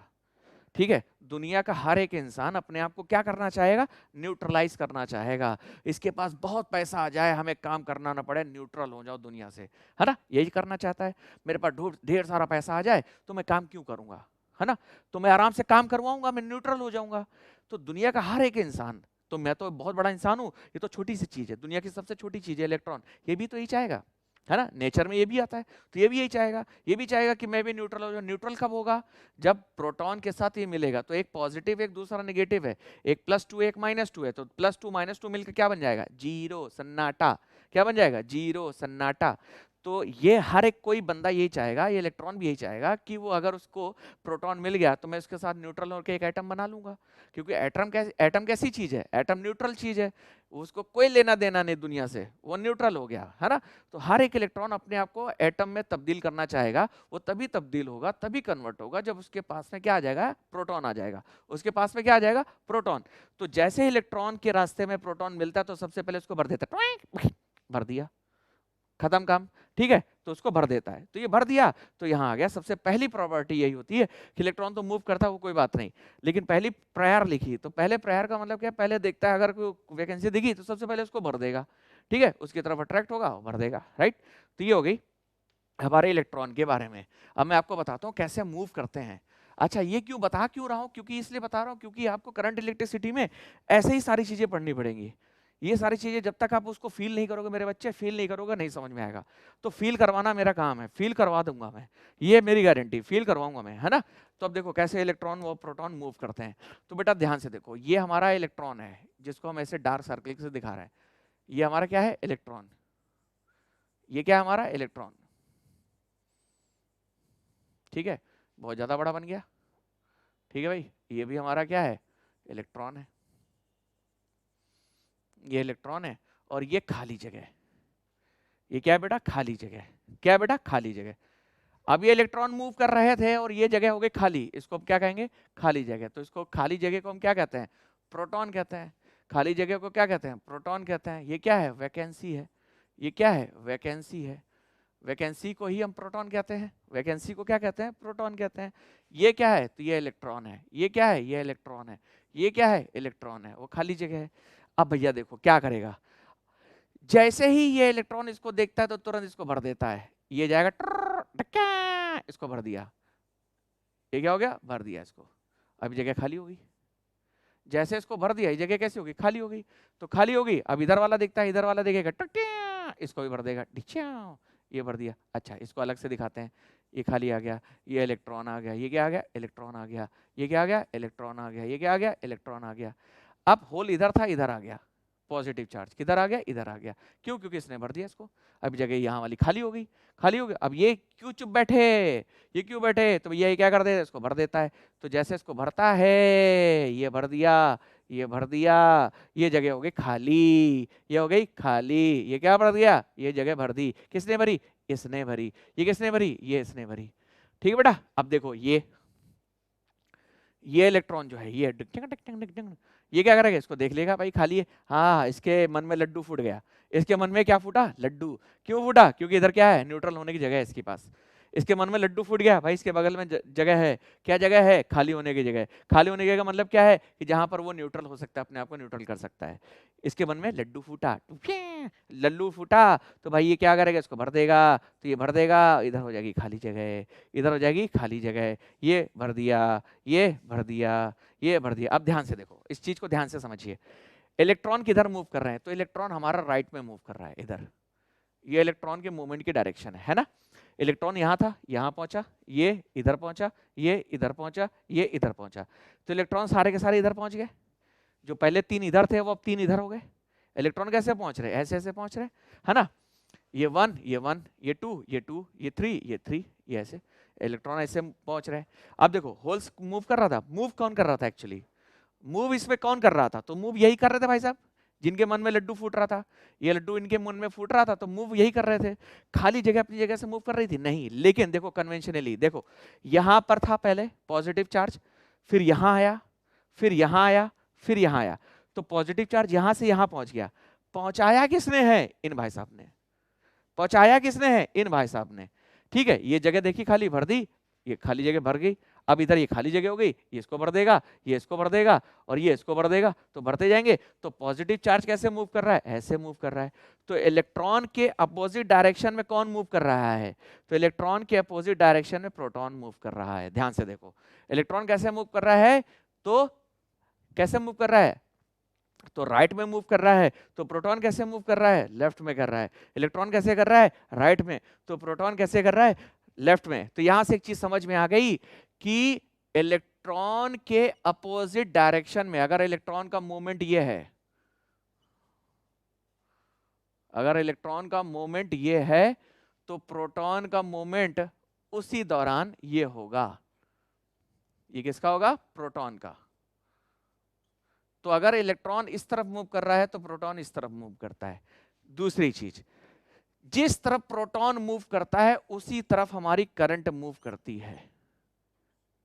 ठीक है, दुनिया का हर एक इंसान अपने आप को क्या करना चाहेगा, न्यूट्रलाइज करना चाहेगा। इसके पास बहुत पैसा आ जाए, हमें काम करना ना पड़े, न्यूट्रल हो जाओ दुनिया से, है ना, यही करना चाहता है। मेरे पास ढेर सारा पैसा आ जाए तो मैं काम क्यों करूंगा, है ना, तो मैं आराम से काम करवाऊंगा, मैं न्यूट्रल हो जाऊंगा। तो दुनिया का हर एक इंसान, तो मैं तो बहुत बड़ा इंसान हूं, ये तो छोटी सी चीज है, दुनिया की सबसे छोटी चीज है इलेक्ट्रॉन, ये भी तो यही चाहेगा, है ना, नेचर में ये भी आता है, तो ये भी यही चाहेगा, ये भी चाहेगा कि मैं भी न्यूट्रल हो जाऊं। न्यूट्रल कब होगा, जब प्रोटॉन के साथ ये मिलेगा, तो एक पॉजिटिव एक दूसरा नेगेटिव है, एक +2 एक -2 है, तो +2 -2 मिलकर क्या बन जाएगा, जीरो, सन्नाटा। क्या बन जाएगा, जीरो, सन्नाटा। तो ये हर एक कोई बंदा यही चाहेगा, ये इलेक्ट्रॉन भी यही चाहेगा कि वो अगर उसको प्रोटॉन मिल गया तो मैं उसके साथ न्यूट्रल होकर एक एटम बना लूंगा, क्योंकि एटम कैसी चीज है, एटम न्यूट्रल चीज है, उसको कोई लेना देना नहीं दुनिया से, वो न्यूट्रल हो गया, है ना। तो हर एक इलेक्ट्रॉन अपने आप को एटम में तब्दील करना चाहेगा, वो तभी तब्दील होगा, तभी कन्वर्ट होगा जब उसके पास में क्या आ जाएगा, प्रोटॉन आ जाएगा, उसके पास में क्या आ जाएगा, प्रोटॉन। तो जैसे इलेक्ट्रॉन के रास्ते में प्रोटॉन मिलता है तो सबसे पहले उसको भर देता है, भर दिया, खत्म काम, ठीक है, तो उसको भर देता है, तो ये भर दिया, तो यहाँ आ गया। सबसे पहली प्रॉपर्टी यही होती है कि इलेक्ट्रॉन तो मूव करता है, वो कोई बात नहीं, लेकिन पहली प्रायर लिखी, तो पहले प्रायर का मतलब क्या, पहले देखता है, अगर कोई वैकेंसी दिखी तो सबसे पहले उसको भर देगा, ठीक है, उसकी तरफ अट्रैक्ट होगा, भर देगा, राइट। तो ये हो गई हमारे इलेक्ट्रॉन के बारे में। अब मैं आपको बताता हूँ कैसे मूव करते हैं। अच्छा, ये क्यों बता क्यों रहा हूँ, क्योंकि इसलिए बता रहा हूँ क्योंकि आपको करंट इलेक्ट्रिसिटी में ऐसे ही सारी चीजें पढ़नी पड़ेंगी। ये सारी चीजें जब तक आप उसको फील नहीं करोगे मेरे बच्चे, फील नहीं करोगे, नहीं समझ में आएगा। तो फील करवाना मेरा काम है, फील करवा दूंगा मैं, ये मेरी गारंटी, फील करवाऊंगा मैं, है ना। तो अब देखो कैसे इलेक्ट्रॉन व प्रोटॉन मूव करते हैं। तो बेटा ध्यान से देखो, ये हमारा इलेक्ट्रॉन है जिसको हम ऐसे डार्क सर्कल से दिखा रहे हैं, ये हमारा क्या है, इलेक्ट्रॉन। ये क्या है, हमारा इलेक्ट्रॉन, ठीक है, बहुत ज्यादा बड़ा बन गया, ठीक है भाई। ये भी हमारा क्या है, इलेक्ट्रॉन है, ये इलेक्ट्रॉन है, और ये खाली जगह, ये क्या है बेटा, खाली जगह, क्या है बेटा, खाली जगह। अब ये इलेक्ट्रॉन मूव कर रहे थे और ये जगह हो गई खाली, इसको हम क्या कहेंगे, खाली जगह। तो इसको खाली जगह को हम क्या कहते हैं, प्रोटॉन कहते हैं। खाली जगह को क्या कहते हैं, प्रोटॉन कहते हैं। ये क्या है, वैकेंसी है, ये क्या है, वैकेंसी है। वैकेंसी को ही हम प्रोटॉन कहते हैं, वैकेंसी को क्या कहते हैं, प्रोटॉन कहते हैं। ये क्या है, तो ये इलेक्ट्रॉन है, ये क्या है, ये इलेक्ट्रॉन है, ये क्या है, इलेक्ट्रॉन है, वो खाली जगह है। अब भैया देखो क्या करेगा, जैसे ही ये इलेक्ट्रॉन इसको देखता है तो तुरंत इसको भर देता है, ये जाएगा इसको भर दिया, ये क्या हो गया, भर दिया इसको, अब जगह खाली हो गई। जैसे इसको भर दिया, ये जगह कैसी होगी, खाली हो गई। तो खाली हो गई, अब इधर वाला देखता है, इधर वाला देखेगा, इसको भी भर देगा, ये भर दिया। अच्छा, इसको अलग से दिखाते हैं, ये खाली आ गया, ये इलेक्ट्रॉन आ गया, ये क्या आ गया, इलेक्ट्रॉन आ गया, ये क्या आ गया, इलेक्ट्रॉन आ गया, ये क्या आ गया, इलेक्ट्रॉन आ गया। अब होल इधर था, इधर आ गया, पॉजिटिव चार्ज किधर आ गया, इधर आ गया। क्यों, क्योंकि इसने भर दिया इसको। अब जगह यहाँ वाली खाली हो गई, खाली हो गई। अब ये क्यों चुप बैठे, ये क्यों बैठे, तो भैया ये क्या कर देता है, इसको भर देता है। तो जैसे इसको भरता है, ये भर दिया, ये भर दिया, ये जगह हो गई खाली, ये हो गई खाली, ये क्या भर दिया, ये जगह भर दी। किसने भरी, इसने भरी। ये किसने भरी, ये इसने भरी। ठीक है बेटा। अब देखो ये इलेक्ट्रॉन जो है, ये ये क्या करेगा, इसको देख लेगा, भाई खाली है, हाँ, इसके मन में लड्डू फूट गया। इसके मन में क्या फूटा, लड्डू। क्यों फूटा, क्योंकि इधर क्या है, न्यूट्रल होने की जगह है इसके पास। इसके मन में लड्डू फूट गया, भाई इसके बगल में जगह है, क्या जगह है, खाली होने की जगह। खाली होने की जगह मतलब क्या है, कि जहां पर वो न्यूट्रल हो सकता है, अपने आप को न्यूट्रल कर सकता है। इसके मन में लड्डू फूटा, लल्लू फूटा, तो भाई ये क्या करेगा, इसको भर देगा। तो ये भर देगा, इधर हो जाएगी खाली जगह, इधर हो जाएगी खाली जगह, ये भर दिया, ये भर दिया, ये भर दिया। अब ध्यान से देखो, इस चीज को ध्यान से समझिए। इलेक्ट्रॉन किधर मूव कर रहे हैं, तो इलेक्ट्रॉन हमारा राइट में मूव कर रहा है, इधर। ये इलेक्ट्रॉन के मूवमेंट की डायरेक्शन है ना। इलेक्ट्रॉन यहाँ था, यहाँ पहुंचा, ये इधर पहुंचा, ये इधर पहुंचा, ये इधर पहुंचा। तो इलेक्ट्रॉन सारे के सारे इधर पहुंच गए। जो पहले 3 इधर थे वो अब 3 इधर हो गए। इलेक्ट्रॉन कैसे पहुंच रहे, ऐसे ऐसे पहुंच रहे, है ना। ये 1, ये 1, ये 2, ये 2, ये 3, ये 3, ये ऐसे इलेक्ट्रॉन ऐसे पहुंच रहे हैं। अब देखो होल्स मूव कर रहा था, मूव कौन कर रहा था एक्चुअली, मूव इसमें कौन कर रहा था, तो मूव यही कर रहे थे भाई साहब, जिनके मन में लड्डू फूट रहा था, ये लड्डू इनके मन में फूट रहा था, तो मूव यही कर रहे थे, खाली जगह अपनी जगह से मूव कर रही थी नहीं। लेकिन देखो कन्वेंशनली देखो, यहां पर था पहले पॉजिटिव चार्ज, फिर यहां आया, फिर यहां आया, फिर यहां आया, तो पॉजिटिव चार्ज यहां से यहां पहुंच गया। पहुंचाया किसने है? इन भाई साहब ने। पहुंचाया किसने है? इन भाई साहब ने। ठीक है, ये जगह देखी खाली, भर दी, ये खाली जगह भर गई। अब इधर ये खाली जगह हो गई, ये इसको भर देगा, ये इसको भर देगा, और ये इसको भर देगा, तो भरते जाएंगे। तो पॉजिटिव चार्ज कैसे मूव कर रहा है? ऐसे मूव कर रहा है। तो इलेक्ट्रॉन के अपोजिट डायरेक्शन में कौन मूव कर रहा है? तो इलेक्ट्रॉन के अपोजिट डायरेक्शन में प्रोटॉन मूव कर रहा है। ध्यान से देखो, इलेक्ट्रॉन कैसे मूव कर रहा है? तो कैसे मूव कर रहा है? तो राइट में मूव कर रहा है। तो प्रोटॉन कैसे मूव कर रहा है? लेफ्ट में कर रहा है। इलेक्ट्रॉन कैसे कर रहा है? राइट में। तो प्रोटॉन कैसे कर रहा है? लेफ्ट में। तो यहां से एक चीज समझ में आ गई कि इलेक्ट्रॉन के अपोजिट डायरेक्शन में अगर इलेक्ट्रॉन का मूवमेंट ये है, अगर इलेक्ट्रॉन का मूवमेंट ये है, तो प्रोटॉन का मूवमेंट उसी दौरान ये होगा। ये किसका होगा? प्रोटॉन का। तो अगर इलेक्ट्रॉन इस तरफ मूव कर रहा है तो प्रोटॉन इस तरफ मूव करता है। दूसरी चीज, जिस तरफ प्रोटॉन मूव करता है उसी तरफ हमारी करंट मूव करती है।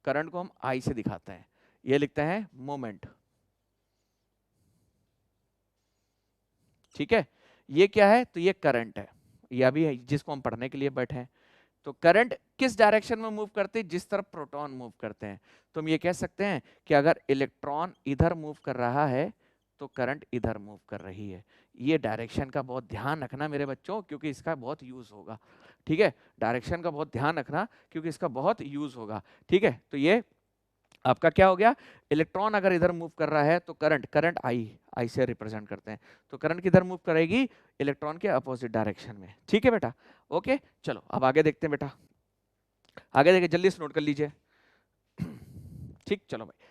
करंट को हम आई से दिखाते हैं, ये लिखते हैं मोमेंट। ठीक है, ये क्या है? तो ये करंट है, ये अभी है जिसको हम पढ़ने के लिए बैठे हैं। तो करंट किस डायरेक्शन में मूव करते हैं? जिस तरफ प्रोटॉन मूव करते हैं। तो हम ये कह सकते हैं कि अगर इलेक्ट्रॉन इधर मूव कर रहा है तो करंट इधर मूव कर रही है। ये डायरेक्शन का बहुत ध्यान रखना मेरे बच्चों, क्योंकि इसका बहुत यूज होगा। ठीक है, डायरेक्शन का बहुत ध्यान रखना क्योंकि इसका बहुत यूज होगा। ठीक है, तो ये आपका क्या हो गया? इलेक्ट्रॉन अगर इधर मूव कर रहा है तो करंट, करंट आई से रिप्रेजेंट करते हैं। तो करंट किधर मूव करेगी? इलेक्ट्रॉन के अपोजिट डायरेक्शन में। ठीक है बेटा, ओके। चलो अब आगे देखते हैं बेटा, आगे देखिए, जल्दी से नोट कर लीजिए। ठीक, चलो भाई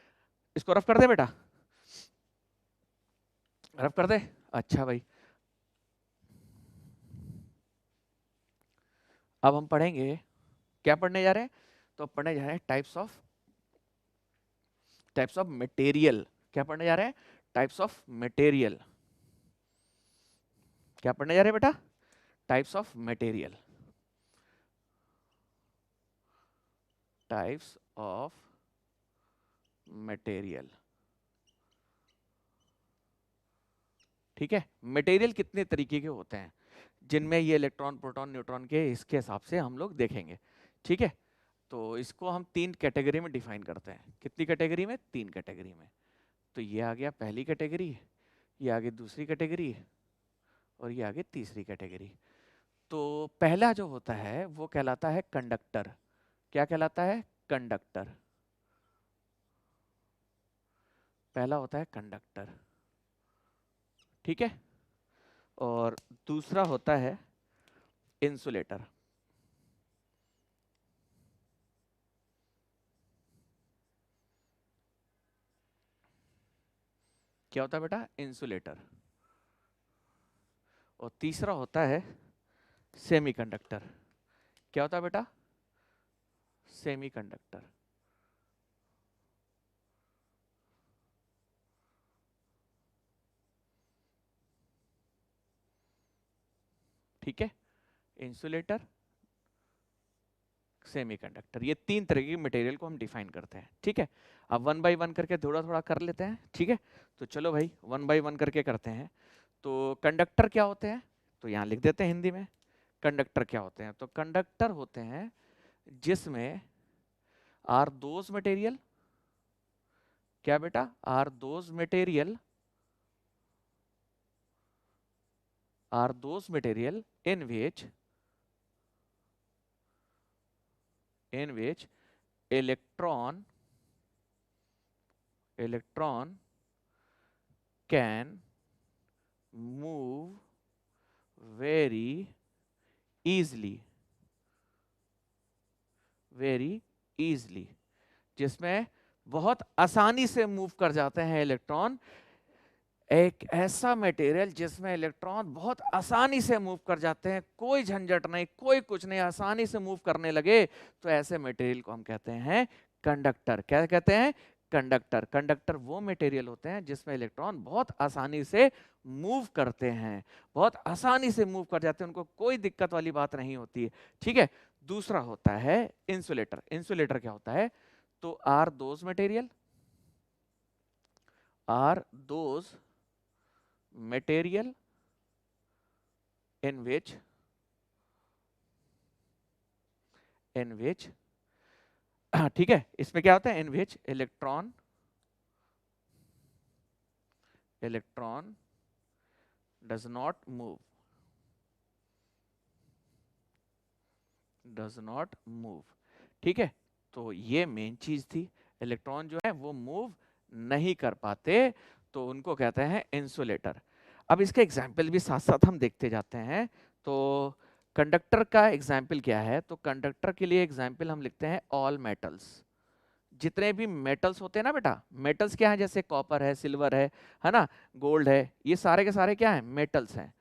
इसको रफ कर दे बेटा, रफ कर दे। अच्छा भाई, अब हम पढ़ेंगे, क्या पढ़ने जा रहे हैं? तो पढ़ने जा रहे हैं टाइप्स ऑफ मटेरियल। क्या पढ़ने जा रहे हैं? Types of material. क्या पढ़ने जा रहे हैं बेटा? Types of material. Types of material. ठीक है, मटेरियल कितने तरीके के होते हैं, जिनमें ये इलेक्ट्रॉन, प्रोटॉन, न्यूट्रॉन के इसके हिसाब से हम लोग देखेंगे। ठीक है, तो इसको हम 3 कैटेगरी में डिफाइन करते हैं। कितनी कैटेगरी में? 3 कैटेगरी में। तो ये आ गया पहली कैटेगरी, ये आगे दूसरी कैटेगरी, और ये आगे तीसरी कैटेगरी। तो पहला जो होता है वो कहलाता है कंडक्टर। क्या कहलाता है? कंडक्टर। पहला होता है कंडक्टर। ठीक है, और दूसरा होता है इंसुलेटर। क्या होता है बेटा? इंसुलेटर। और तीसरा होता है सेमीकंडक्टर। क्या होता है बेटा? सेमीकंडक्टर। ठीक है, इंसुलेटर, सेमीकंडक्टर, ये 3 तरह की मटेरियल को हम डिफाइन करते हैं। ठीक है, अब 1 बाय 1 करके थोड़ा थोड़ा कर लेते हैं। ठीक है, तो चलो भाई 1 बाय 1 करके करते हैं। तो कंडक्टर क्या होते हैं? तो यहाँ लिख देते हैं हिंदी में। कंडक्टर क्या होते हैं? तो कंडक्टर होते हैं जिसमें आर दोज मटेरियल, क्या बेटा? Are those material, are those material in which electron can move very easily, जिसमें बहुत आसानी से मूव कर जाते हैं इलेक्ट्रॉन। एक ऐसा मटेरियल जिसमें इलेक्ट्रॉन बहुत आसानी से मूव कर जाते हैं, कोई झंझट नहीं, कोई कुछ नहीं, आसानी से मूव करने लगे, तो ऐसे मटेरियल को हम कहते हैं कंडक्टर। क्या कहते हैं? कंडक्टर, कंडक्टर वो मटेरियल होते हैं जिसमें इलेक्ट्रॉन बहुत आसानी से मूव करते हैं, बहुत आसानी से मूव कर जाते हैं, उनको कोई दिक्कत वाली बात नहीं होती है, ठीक है। दूसरा होता है इंसुलेटर। इंसुलेटर क्या होता है, तो are those material, are those material in which ठीक है, इसमें क्या होता है, in which electron does not move, ठीक है। तो ये मेन चीज थी, इलेक्ट्रॉन जो है वो मूव नहीं कर पाते, तो उनको कहते हैं इंसुलेटर। अब इसके एग्जाम्पल भी साथ साथ हम देखते जाते हैं। तो कंडक्टर का एग्जाम्पल क्या है, तो कंडक्टर के लिए एग्जाम्पल हम लिखते हैं ऑल मेटल्स। जितने भी मेटल्स होते हैं ना बेटा, मेटल्स क्या है, जैसे कॉपर है, सिल्वर है ना, गोल्ड है, ये सारे के सारे क्या है, मेटल्स हैं।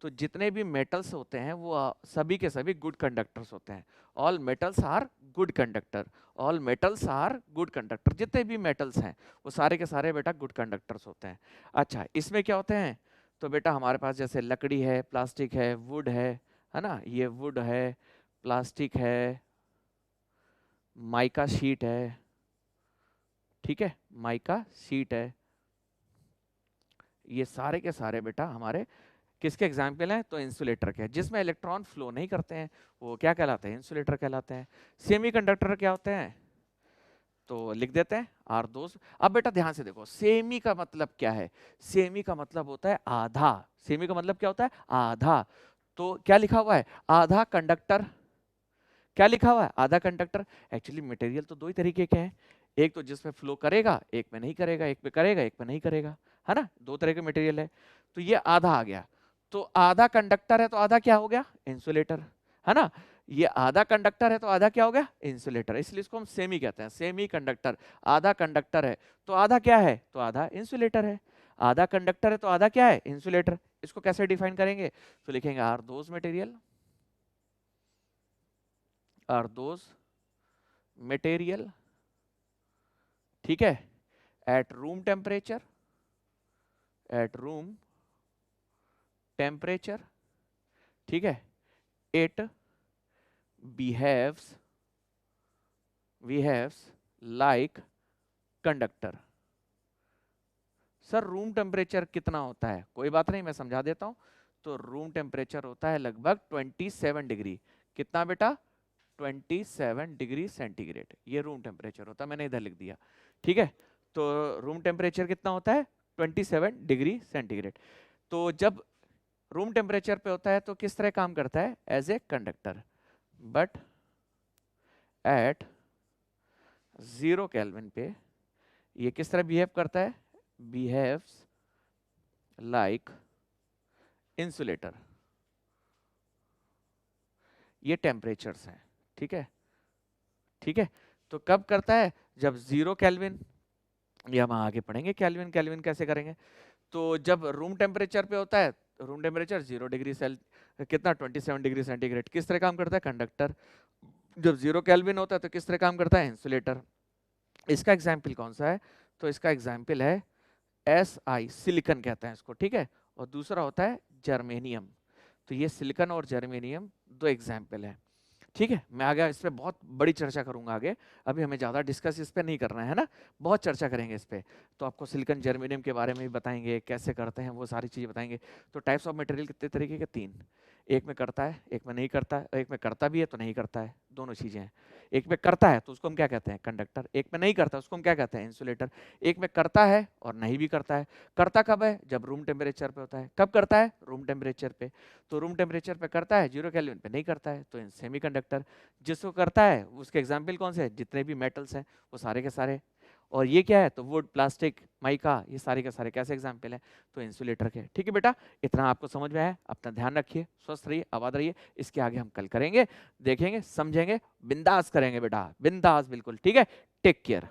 तो जितने भी मेटल्स होते हैं वो सभी के सभी गुड कंडक्टर्स होते हैं। All metals are good conductor, all metals are good conductor. जितने भी मेटल्स हैं वो सारे के सारे बेटा गुड कंडक्टर्स होते हैं। अच्छा, इसमें क्या होते हैं, तो बेटा हमारे पास जैसे लकड़ी है, प्लास्टिक है, वुड है ना, ये वुड है, प्लास्टिक है, माइका शीट है, ठीक है, माइका शीट है, ये सारे के सारे बेटा हमारे किसके एग्जाम्पल हैं, तो इंसुलेटर के, जिसमें इलेक्ट्रॉन फ्लो नहीं करते हैं, वो क्या कहलाते हैं, इंसुलेटर कहलाते हैं। सेमीकंडक्टर क्या होते हैं, तो लिख देते हैं आर दोज। अब बेटा ध्यान से देखो, सेमी का मतलब क्या है, सेमी का मतलब होता है आधा। सेमी का मतलब क्या होता है, आधा। तो क्या लिखा हुआ है, आधा कंडक्टर, क्या लिखा हुआ है, आधा कंडक्टर। एक्चुअली मटेरियल तो दो ही तरीके के हैं, एक तो जिसमें फ्लो करेगा, एक में नहीं करेगा, एक में करेगा, एक में नहीं करेगा, है ना, दो तरह के मटेरियल है। तो ये आधा आ गया, तो आधा कंडक्टर है तो आधा क्या हो गया, इंसुलेटर, है ना। ये आधा कंडक्टर है तो आधा क्या हो गया, इंसुलेटर, इसलिए इसको हम सेमी कहते हैं, सेमी कंडक्टर। आधा कंडक्टर है तो आधा क्या है, तो आधा इंसुलेटर है। आधा कंडक्टर है तो आधा क्या है, इंसुलेटर। इसको कैसे डिफाइन करेंगे, तो लिखेंगे are those material, are those material, ठीक है, at room temperature, at room temperature, ठीक है, it behaves like conductor. Sir room temperature कितना होता है, कोई बात नहीं, मैं समझा देता हूं। तो रूम टेम्परेचर होता है लगभग 27 डिग्री, कितना बेटा, 27 डिग्री सेंटीग्रेड, ये रूम टेम्परेचर होता है, मैंने इधर लिख दिया, ठीक है। तो रूम टेम्परेचर कितना होता है, 27 डिग्री सेंटीग्रेड। तो जब रूम टेम्परेचर पे होता है तो किस तरह काम करता है, as a conductor, but at 0 kelvin पे ये किस तरह बिहेव करता है, बिहेव्स लाइक इंसुलेटर। ये टेम्परेचर्स हैं, ठीक है, ठीक है। तो कब करता है, जब 0 केल्विन, ये हम आगे पढ़ेंगे केल्विन, केल्विन कैसे करेंगे। तो जब रूम टेम्परेचर पे होता है, रूम टेम्परेचर 0 डिग्री सेल कितना 27 डिग्री सेंटीग्रेड, किस तरह काम करता है, कंडक्टर। जब 0 केल्विन होता है तो किस तरह काम करता है, इंसुलेटर। इसका एग्जाम्पल कौन सा है, तो इसका एग्जाम्पल है SI, सिलिकन कहते हैं इसको, ठीक है। और दूसरा होता है जर्मेनियम। तो ये सिलिकन और जर्मेनियम दो एग्जाम्पल है, ठीक है। मैं आगे इस पे बहुत बड़ी चर्चा करूंगा आगे, अभी हमें ज़्यादा डिस्कस इस पे नहीं करना है ना, बहुत चर्चा करेंगे इस पे। तो आपको सिलिकन जर्मेनियम के बारे में भी बताएंगे, कैसे करते हैं वो सारी चीज़ें बताएंगे। तो टाइप्स ऑफ मटेरियल कितने तरीके के, 3, एक में करता है, एक में नहीं करता है, एक में करता भी है तो नहीं करता है, दोनों चीज़ें हैं। एक में करता है तो उसको हम क्या कहते हैं, कंडक्टर। एक में नहीं करता उसको हम क्या कहते हैं, इंसुलेटर। एक में करता है और नहीं भी करता है। करता कब है, जब रूम टेम्परेचर पे होता है। कब करता है, रूम टेम्परेचर पे। तो रूम टेम्परेचर पे करता है, 0 केल्विन पे नहीं करता है, तो सेमीकंडक्टर। जिसको करता है उसके एग्जाम्पल कौन से हैं, जितने भी मेटल्स हैं वो सारे के सारे। और ये क्या है, तो वुड, प्लास्टिक, माइका, ये सारे के सारे कैसे एग्जाम्पल हैं, तो इंसुलेटर के, ठीक है बेटा। इतना आपको समझ में आया, अपना ध्यान रखिए, स्वस्थ रहिए, आबाद रहिए। इसके आगे हम कल करेंगे, देखेंगे, समझेंगे, बिंदास करेंगे बेटा, बिंदास बिल्कुल, ठीक है। Take care.